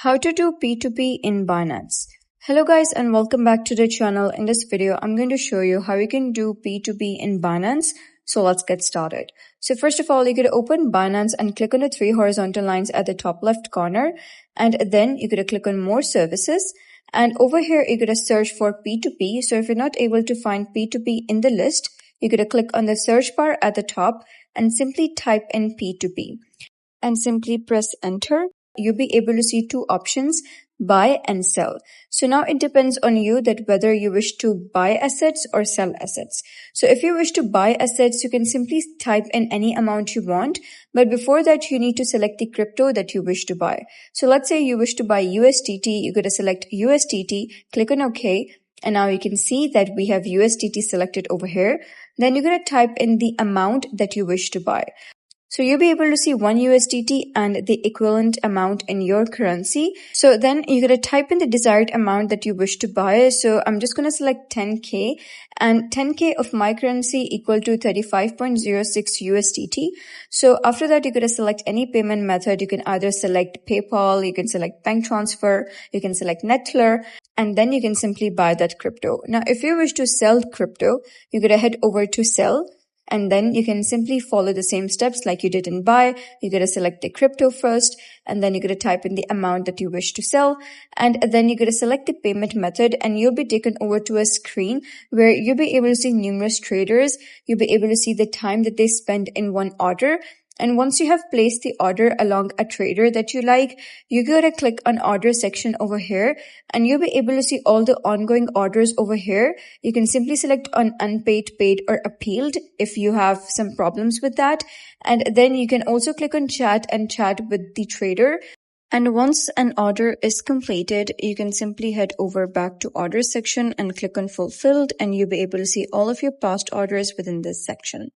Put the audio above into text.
How to do P2P in Binance. Hello guys and welcome back to the channel. In this video, I'm going to show you how you can do P2P in Binance. So let's get started. So first of all, you could open Binance and click on the three horizontal lines at the top left corner. And then you could click on more services. And over here, you could search for P2P. So if you're not able to find P2P in the list, you could click on the search bar at the top and simply type in P2P and simply press enter. You'll be able to see two options, buy and sell. So now it depends on you that whether you wish to buy assets or sell assets. So if you wish to buy assets, you can simply type in any amount you want. But before that, you need to select the crypto that you wish to buy. So let's say you wish to buy USDT. You're going to select USDT, click on OK. And now you can see that we have USDT selected over here. Then you're going to type in the amount that you wish to buy. So you'll be able to see one USDT and the equivalent amount in your currency. So then you're going to type in the desired amount that you wish to buy. So I'm just going to select 10K, and 10K of my currency equal to 35.06 USDT. So after that, you're going to select any payment method. You can either select PayPal, you can select bank transfer, you can select Neteller, and then you can simply buy that crypto. Now, if you wish to sell crypto, you're going to head over to sell. And then you can simply follow the same steps like you did in buy. You're going to select the crypto first, and then you're going to type in the amount that you wish to sell. And then you're going to select the payment method, and you'll be taken over to a screen where you'll be able to see numerous traders. You'll be able to see the time that they spend in one order. And once you have placed the order along a trader that you like, you're going to click on order section over here, and you'll be able to see all the ongoing orders over here. You can simply select on unpaid, paid, or appealed if you have some problems with that. And then you can also click on chat and chat with the trader. And once an order is completed, you can simply head over back to order section and click on fulfilled, and you'll be able to see all of your past orders within this section.